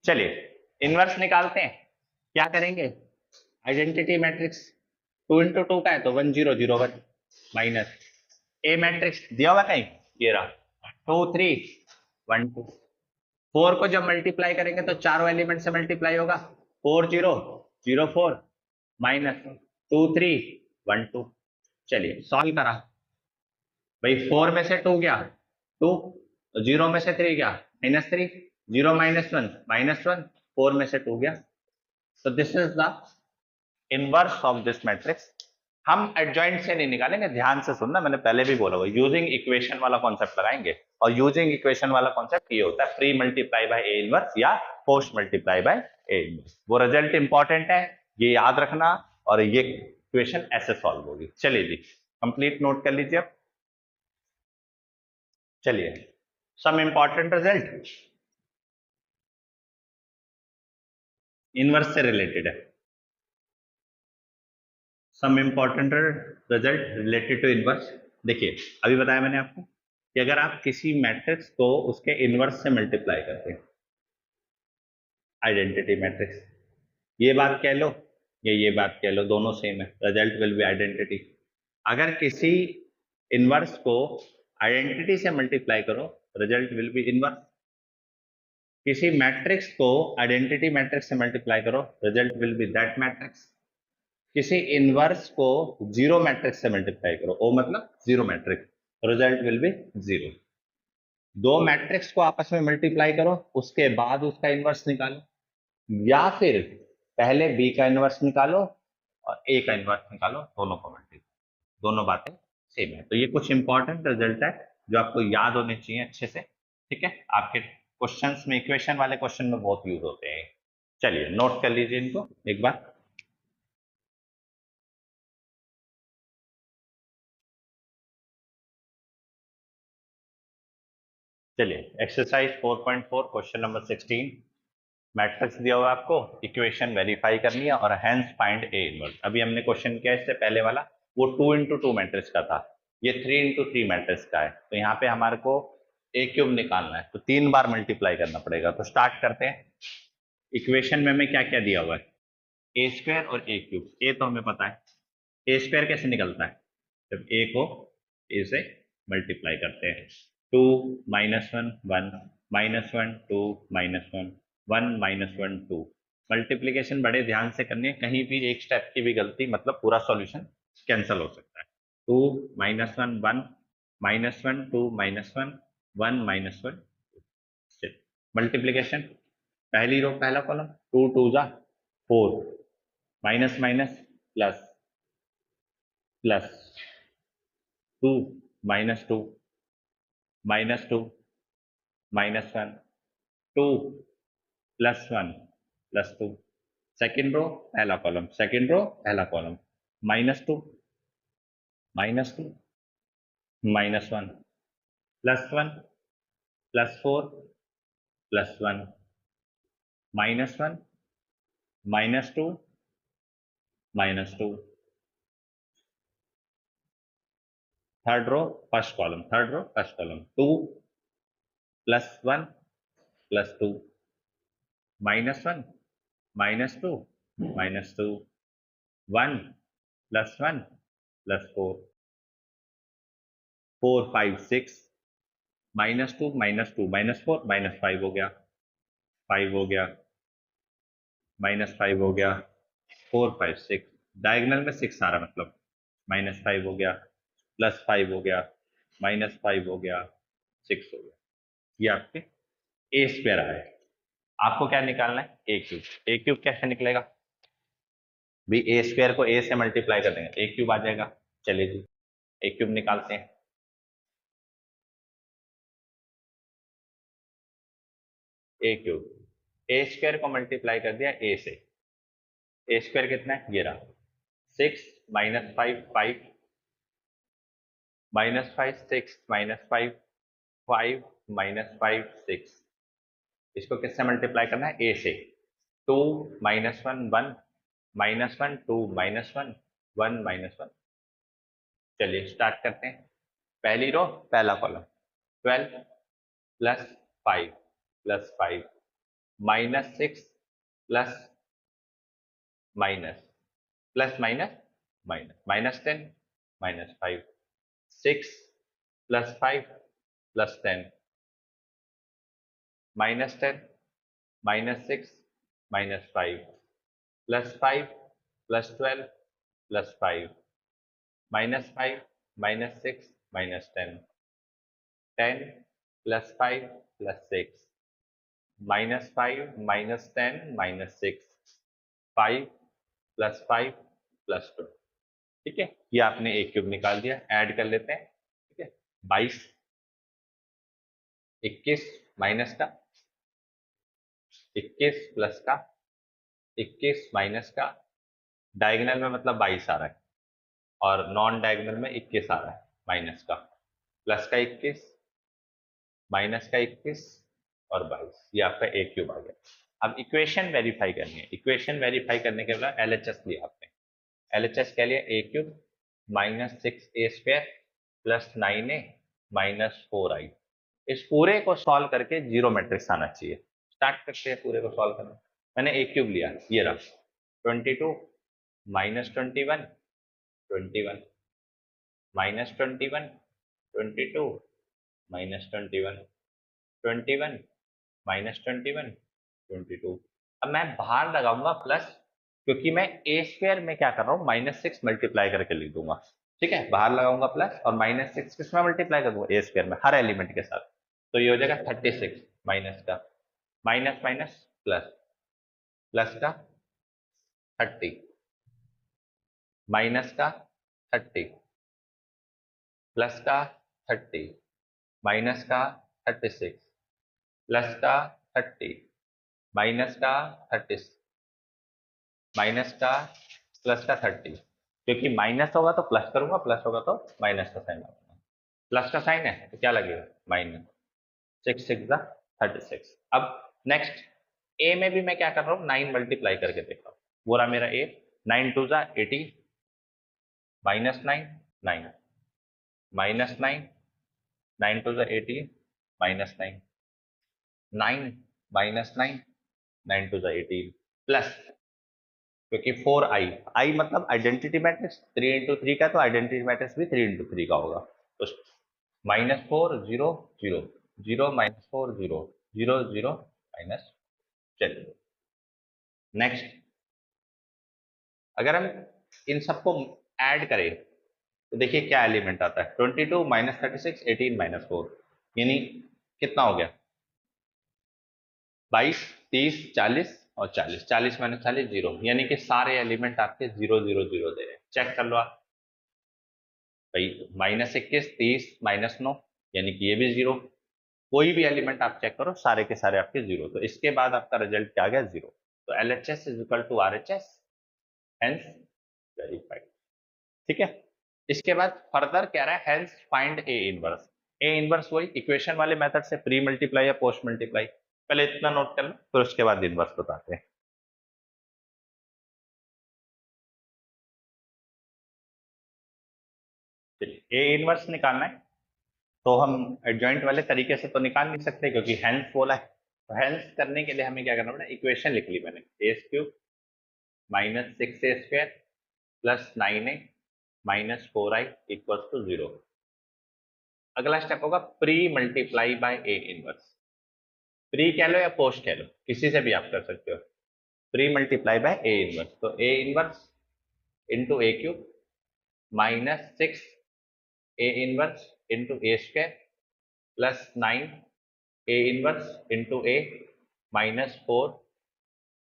चलिए इनवर्स निकालते हैं, क्या करेंगे? आइडेंटिटी मैट्रिक्स 2 इंटू 2 का है तो 1 0 0 1 माइनस ए मैट्रिक्स दिया हुआ कहीं, ये रहा 2 3 1 2। 4 को जब मल्टीप्लाई करेंगे तो चारों एलिमेंट से मल्टीप्लाई होगा, 4 0 0 4 माइनस 2 3 1 2। चलिए सॉल्व करा भाई, 4 में से 2 गया 2, 0 में से 3 गया -3, 0 माइनस 1 4 में से 2 गया। तो this is the inverse of this matrix. हम एडजॉइंट से नहीं निकालेंगे, ध्यान से सुनना, मैंने पहले भी बोला हुआ, यूजिंग इक्वेशन वाला कॉन्सेप्ट लगाएंगे, और यूजिंग इक्वेशन वाला कॉन्सेप्ट ये होता है pre multiply by A inverse या post multiply by A inverse. वो रिजल्ट इंपॉर्टेंट है, ये याद रखना, और ये इक्वेशन ऐसे सॉल्व होगी। चलिए जी, कंप्लीट नोट कर लीजिए। चलिए, सम इंपॉर्टेंट रिजल्ट इनवर्स से रिलेटेड है, some important result related to inverse. देखिए, अभी बताया मैंने आपको कि अगर आप किसी मैट्रिक्स को उसके इनवर्स से मल्टीप्लाई करते हैं, आइडेंटिटी मैट्रिक्स, ये बात कह लो या ये बात कह लो, दोनों सेम है, रिजल्ट विल बी आइडेंटिटी। अगर किसी इनवर्स को आइडेंटिटी से मल्टीप्लाई करो, रिजल्ट विल बी इनवर्स। किसी मैट्रिक्स को आइडेंटिटी मैट्रिक्स से मल्टीप्लाई करो, result will B that matrix. किसी इनवर्स को जीरो मैट्रिक्स से मल्टीप्लाई करो, ओ मतलब zero matrix, result will B zero. दो मैट्रिक्स को आपस में मल्टीप्लाई करो, उसके बाद उसका इनवर्स निकालो, या फिर पहले बी का इनवर्स निकालो और ए का इनवर्स निकालो, दोनों को मल्टीप्लाई, दोनों बातें सेम है। तो ये कुछ इंपॉर्टेंट रिजल्ट है जो आपको याद होने चाहिए अच्छे से। ठीक है, आपके क्वेश्चंस में, इक्वेशन वाले क्वेश्चन में बहुत यूज होते हैं। चलिए नोट कर लीजिए इनको एक बार। चलिए एक्सरसाइज 4.4 क्वेश्चन नंबर 16, मैट्रिक्स दिया हुआ आपको, इक्वेशन वेरीफाई करनी है और हेंस फाइंड ए इनवर्स। अभी हमने क्वेश्चन किया इससे पहले वाला, वो 2 इंटू 2 मैट्रिक्स का था, ये 3 इंटू 3 मैट्रिक्स का है, तो यहाँ पे हमारे को ए क्यूब निकालना है, तो 3 बार मल्टीप्लाई करना पड़ेगा। तो स्टार्ट करते हैं। इक्वेशन में हमें क्या क्या दिया हुआ है? ए स्क्वायर और ए क्यूब। ए तो हमें पता है, ए स्क्वायर कैसे निकलता है? जब ए को ए से मल्टीप्लाई करते हैं, 2 -1 1 -1 2 -1 1 -1 2। मल्टीप्लीकेशन बड़े ध्यान से करनी है, कहीं भी एक स्टेप की भी गलती मतलब पूरा सॉल्यूशन कैंसिल हो सकता है। 2 -1 1 -1 2 -1 1 -1 मल्टीप्लीकेशन, पहली रो पहला कॉलम, 2 2 जा 4 minus minus plus plus 2 -2 -2 -1 2 +1 +2 second row पहला कॉलम सेकेंड रो पहला column -2 -2 -1 +1 +4 +1 -1 -2 -2 third row first column 2 +1 +2 -1 -2 -2 1 +1 +4 4 5 6 -2 -2 -4 -5 हो गया 5 हो गया -5 हो गया 4 5 6 डायगोनल में 6 आ रहा मतलब -5 हो गया +5 हो गया -5 हो गया 6 हो गया। ये आपके ए स्क्वायर आया है। आपको क्या निकालना है? ए क्यूब। ए क्यूब कैसे निकलेगा? भी ए स्क्वायर को ए से मल्टीप्लाई कर देंगे, ए क्यूब आ जाएगा। चलिए जी ए क्यूब निकालते हैं। ए क्यूब ए स्क्वायर को मल्टीप्लाई कर दिया ए से। ए स्क्वायर कितना है? ये रहा 6 -5 5 -5 6 -5 5 -5 6। इसको किससे मल्टीप्लाई करना है? ए से। 2 -1 1 -1 2 -1 1 -1। चलिए स्टार्ट करते हैं। पहली रो पहला column 12 +5 +5 -6 plus minus plus minus minus -10 -5 6 +5 +10 -10 -6 -5 +5 +12 +5 -5 -6 -10 10 +5 +6 -5 -10 -6 5 +5 +2। ठीक है, ये आपने ए क्यूब निकाल दिया। ऐड कर लेते हैं। ठीक है, 22 21 माइनस का 21 प्लस का 21 माइनस का, डायगोनल में मतलब 22 आ रहा है और नॉन डायगोनल में 21 आ रहा है, माइनस का प्लस का 21 माइनस का 21 और 22। ये आपका ए क्यूब आ गया। अब इक्वेशन वेरीफाई करनी है। इक्वेशन वेरीफाई करने के बाद एलएचएस लिया आपने। एलएचएस क्या लिया? ए क्यूब -6a² + 9a -4i। इस पूरे को सॉल्व करके जीरो मैट्रिक्स आना चाहिए। स्टार्ट करते हैं पूरे को सॉल्व करना। मैंने ए क्यूब लिया, ये रहा 22 -21 21 -21 22 -21 21 -21 22। अब मैं बाहर लगाऊंगा प्लस, क्योंकि मैं ए स्क्वायर में क्या कर रहा हूँ -6 मल्टीप्लाई करके लिख दूंगा। ठीक है, बाहर लगाऊंगा प्लस और -6 किसमें मल्टीप्लाई कर दूंगा? ए स्क्वायर में, हर एलिमेंट के साथ। तो ये हो जाएगा 36 माइनस का माइनस माइनस प्लस प्लस का 30 माइनस का 30 प्लस का 30 माइनस का 36 प्लस का 30 माइनस का 30 माइनस का प्लस का 30। क्योंकि माइनस होगा तो प्लस करूंगा, प्लस होगा तो माइनस का साइन लगाऊंगा। प्लस का साइन है तो क्या लगेगा? माइनस 6 6 36। अब नेक्स्ट ए में भी मैं क्या कर रहा हूँ? 9 मल्टीप्लाई करके देख रहा हूँ। वो रहा मेरा ए। 9 2 80 -9 9 -9 9 2 80 -9 9 -9 9 2 18 प्लस, क्योंकि 4i i मतलब आइडेंटिटी मैट्रिक्स 3 × 3 का, तो आइडेंटिटी मैट्रिक्स भी 3 × 3 का होगा। तो -4 0 0 0 -4 0 0 0 माइनस। चलिए नेक्स्ट, अगर हम इन सबको ऐड करें तो देखिए क्या एलिमेंट आता है? 22 -36 18 -4, यानी कितना हो गया? 22 30 40 और 40, 40 माइनस 40 0, यानी कि सारे एलिमेंट आपके 0 0 0 दे रहे हैं। चेक कर लो आप भाई, -21 30 -9, यानी कि ये भी 0। कोई भी एलिमेंट आप चेक करो, सारे के सारे आपके 0। तो इसके बाद आपका रिजल्ट क्या आ गया? 0। तो LHS is equal to RHS, hence verified. ठीक है, इसके बाद फर्दर कह रहा है hence find A inverse. A inverse वही इक्वेशन वाले मेथड से, प्री मल्टीप्लाई या पोस्ट मल्टीप्लाई। पहले इतना नोट कर लो, फिर उसके बाद इनवर्स बताते हैं। ए इनवर्स निकालना है तो हम एडजॉइंट वाले तरीके से तो निकाल नहीं सकते, क्योंकि हेंस बोला है। तो हेंस करने के लिए हमें क्या करना पड़ा? इक्वेशन लिख ली मैंने, a³ -6a² + 9a -4i = 0। अगला स्टेप होगा pre multiply by A inverse. Pre कह लो या पोस्ट कह लो, किसी से भी आप कर सकते हो। Pre multiply by A inverse, तो A inverse into a³ -6 A inverse into a² + 9 A inverse into a -4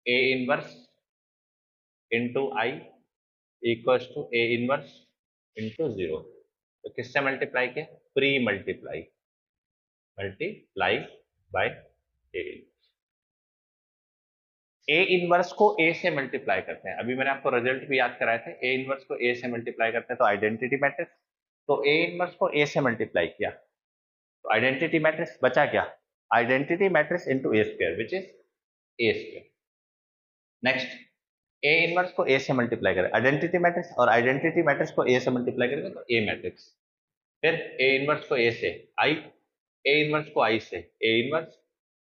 A inverse into I = A inverse into 0। तो किससे मल्टीप्लाई किया? Pre multiply by A. A inverse को ए से मल्टीप्लाई करते हैं। अभी मैंने आपको रिजल्ट भी याद कराए थे, ए इनवर्स को ए से मल्टीप्लाई करते हैं तो आइडेंटिटी मैट्रिक्स। तो ए इनवर्स को ए से मल्टीप्लाई किया तो आइडेंटिटी मैट्रिक्स बचा क्या? Identity matrix into a² which is a²। Next, A inverse को ए से मल्टीप्लाई करें आइडेंटिटी मैट्रिक्स, और आइडेंटिटी मैट्रिक्स को ए से मल्टीप्लाई करेंगे तो ए मैट्रिक्स। फिर ए इनवर्स को ए से आई, ए इनवर्स को आई से ए इनवर्स,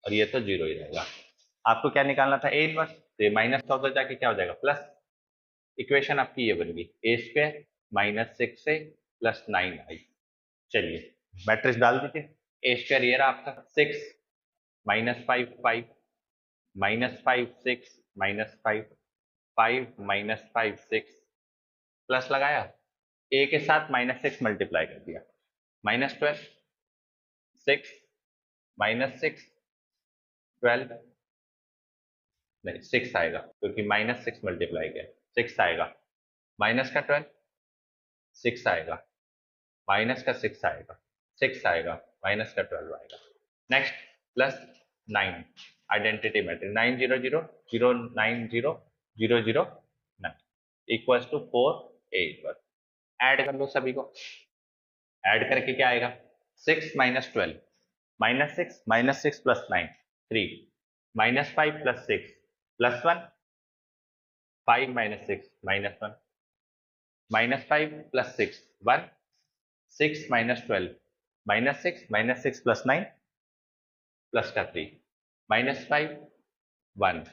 और ये तो 0 ही रहेगा। आपको क्या निकालना था? ए इनवर्स। तो ये माइनस का उधर जाके क्या हो जाएगा? प्लस। इक्वेशन आपकी ये बन गई, a² -6a + 9i। चलिए मैट्रिक्स डाल दीजिए। a² ये रहा आपका 6 -5 5 -5 6 -5 5 -5 6, प्लस लगाया, a के साथ -6 मल्टीप्लाई कर दिया, -12 6 -6 12, नहीं 6 आएगा क्योंकि -6 मल्टीप्लाई किया, 6 आएगा, माइनस का 12 6 आएगा, माइनस का 6 आएगा, 6 आएगा, माइनस का 12 आएगा। Next plus 9 identity matrix 9 0 0 0 9 0 0 0 9 equals to 4 A equal. Add कर लो सभी को, ऐड करके क्या आएगा? 6 -12 -6 + 9 3 -5 + 6 +1 5 - 6 -1 -5 + 6 1 6 -12 -6 -6 + 9 प्लस का 3 -5 1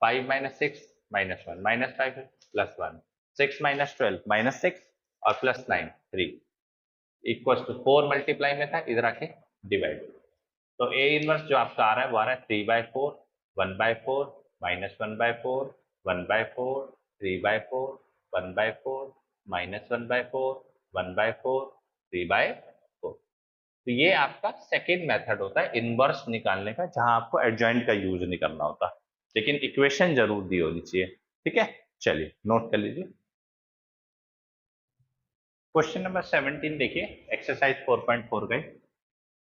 5 - 6 -1 -5 + 1 6 -12 -6 और +9 3 इक्वल्स टू 4 मल्टीप्लाई में था, इधर आके डिवाइड। तो ए इनवर्स जो आपका आ रहा है वो आ रहा है 3/4 1/4 -1/4 1/4 3/4 1/4 -1/4 1/4 3/4। तो ये आपका सेकेंड मेथड होता है इनवर्स निकालने का, जहां आपको एडजॉइंट का यूज नहीं करना होता, लेकिन इक्वेशन जरूर दी होनी चाहिए। ठीक है, चलिए नोट कर लीजिए। क्वेश्चन नंबर 17 देखिए, एक्सरसाइज 4.4 का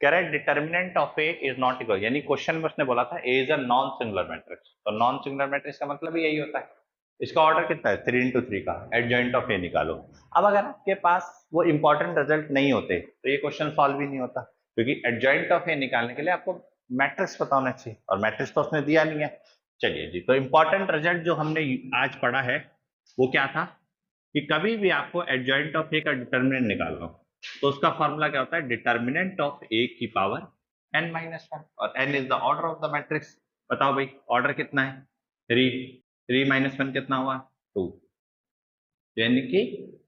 कह रहा है determinant of A is not equal, यानी क्वेश्चन में उसने बोला था A is a non singular matrix. तो नॉन सिंगुलर मैट्रिक्स का मतलब यही होता है। इसका ऑर्डर कितना है? 3 × 3 का। एडजॉइंट ऑफ ए निकालो। अब अगर आपके पास वो इंपॉर्टेंट रिजल्ट नहीं होते तो ये क्वेश्चन सॉल्व ही नहीं होता, क्योंकि एडजॉइंट ऑफ ए निकालने के लिए आपको मैट्रिक्स पता होना चाहिए, और मैट्रिक्स तो उसने दिया नहीं है। चलिए जी, तो इंपॉर्टेंट रिजल्ट जो हमने आज पढ़ा है वो क्या था कि कभी भी आपको एडजॉइंट ऑफ ए का डिटर्मिनेंट निकालना हो तो उसका फॉर्मूला क्या होता है? डिटर्मिनेंट ऑफ ए की पावर n-1, और n is the order of the matrix. बताओ भाई, ऑर्डर कितना है? 3 3 - 1 कितना हुआ? 2। यानी कि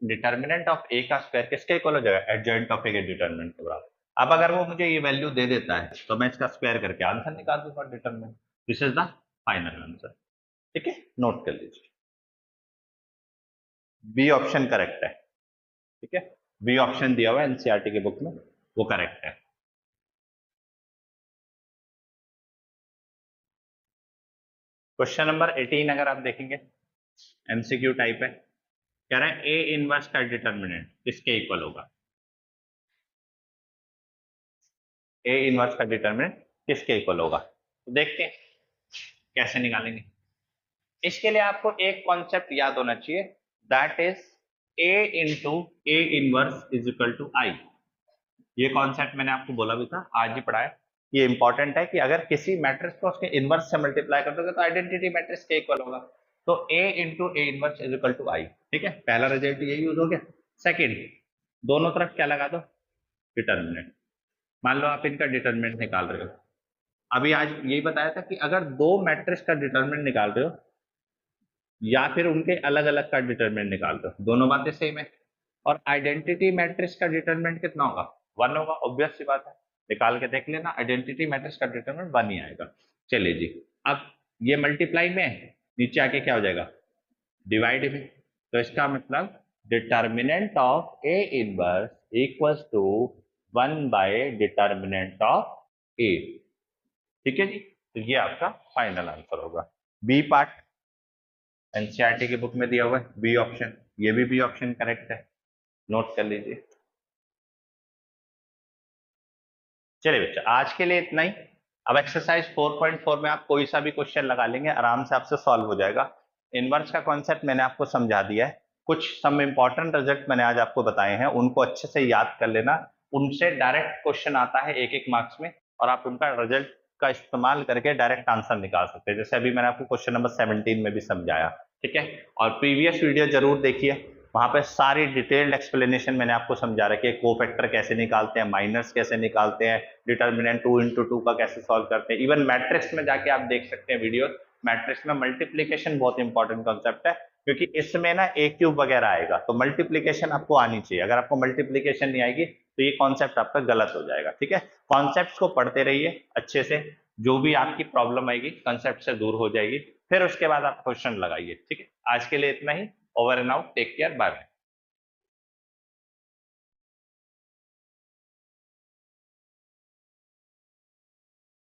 डिटर्मिनेंट ऑफ ए का स्क्वायर किसके इक्वल हो जाएगा? एडजॉइंट ऑफ ए के डिटर्मिनेंट के बराबर। अब अगर वो मुझे ये वैल्यू दे देता है तो मैं इसका स्क्वायर करके आंसर निकाल दूंगा determinant. This is the final answer. ठीक है, नोट कर लीजिए, बी ऑप्शन करेक्ट है। ठीक है, बी ऑप्शन दिया हुआ है एनसीईआरटी की बुक में, वो करेक्ट है। क्वेश्चन नंबर 18 अगर आप देखेंगे, एमसीक्यू टाइप है, कह रहा है ए इनवर्स का डिटर्मिनेंट किसके इक्वल होगा। ए इनवर्स का डिटर्मिनेंट किसके इक्वल होगा, तो देखते हैं कैसे निकालेंगे। इसके लिए आपको एक कॉन्सेप्ट याद होना चाहिए, that is A into A inverse is equal to I. ये कॉन्सेप्ट मैंने आपको बोला भी था, आज ही पढ़ा है। ये इंपॉर्टेंट है कि अगर किसी मैट्रिक्स को उसके इनवर्स से मल्टीप्लाई कर दोगे तो आइडेंटिटी मैट्रिक्स के इक्वल होगा। तो A into A inverse is equal to I, ठीक है, पहला रिजल्ट ये यूज हो गया। सेकेंड, दोनों तरफ क्या लगा दो, डिटर्मिनेंट। मान लो आप इनका डिटर्मिनेंट निकाल रहे हो, अभी आज यही बताया था कि अगर दो मैट्रिक्स का डिटर्मिनेंट निकाल रहे हो या फिर उनके अलग अलग का डिटर्मिनेंट निकाल रहे हो, दोनों बातें सेम है। और आइडेंटिटी मैट्रिक्स का डिटर्मिनेंट कितना होगा, 1 होगा, ऑब्वियस सी बात है, निकाल के देख लेना, आइडेंटिटी मैट्रिक्स का डिटरमिनेंट 1 ही आएगा। चलिए जी, अब ये मल्टीप्लाई में है, नीचे आके क्या हो जाएगा, डिवाइड में। तो इसका मतलब determinant of A inverse equals to 1 by determinant of A. ठीक है जी, तो ये आपका फाइनल आंसर होगा। बी पार्ट एनसीईआरटी की बुक में दिया हुआ है, बी ऑप्शन, ये भी बी ऑप्शन करेक्ट है, नोट कर लीजिए। चलिए बच्चा, आज के लिए इतना ही। अब एक्सरसाइज 4.4 में आप कोई सा भी क्वेश्चन लगा लेंगे, आराम से आपसे सॉल्व हो जाएगा। इनवर्स का कॉन्सेप्ट मैंने आपको समझा दिया है, कुछ सम इंपॉर्टेंट रिजल्ट मैंने आज आपको बताए हैं, उनको अच्छे से याद कर लेना। उनसे डायरेक्ट क्वेश्चन आता है 1-1 मार्क्स में, और आप उनका रिजल्ट का इस्तेमाल करके डायरेक्ट आंसर निकाल सकते हैं, जैसे अभी मैंने आपको क्वेश्चन नंबर 17 में भी समझाया। ठीक है, और प्रीवियस वीडियो जरूर देखिए, वहां पे सारी डिटेल्ड एक्सप्लेनेशन मैंने आपको समझा रखी है, कोफैक्टर कैसे निकालते हैं, माइनर्स कैसे निकालते हैं, डिटर्मिनेंट 2 into 2 का कैसे सॉल्व करते हैं। इवन मैट्रिक्स में जाके आप देख सकते हैं वीडियो, मैट्रिक्स में मल्टीप्लीकेशन बहुत इंपॉर्टेंट कॉन्सेप्ट है, क्योंकि इसमें ना ए क्यूब वगैरह आएगा, तो मल्टीप्लीकेशन आपको आनी चाहिए। अगर आपको मल्टीप्लीकेशन नहीं आएगी तो ये कॉन्सेप्ट आपका गलत हो जाएगा। ठीक है, कॉन्सेप्ट को पढ़ते रहिए अच्छे से, जो भी आपकी प्रॉब्लम आएगी कॉन्सेप्ट से दूर हो जाएगी, फिर उसके बाद आप क्वेश्चन लगाइए। ठीक है, आज के लिए इतना ही, over and out, take care, bye bye.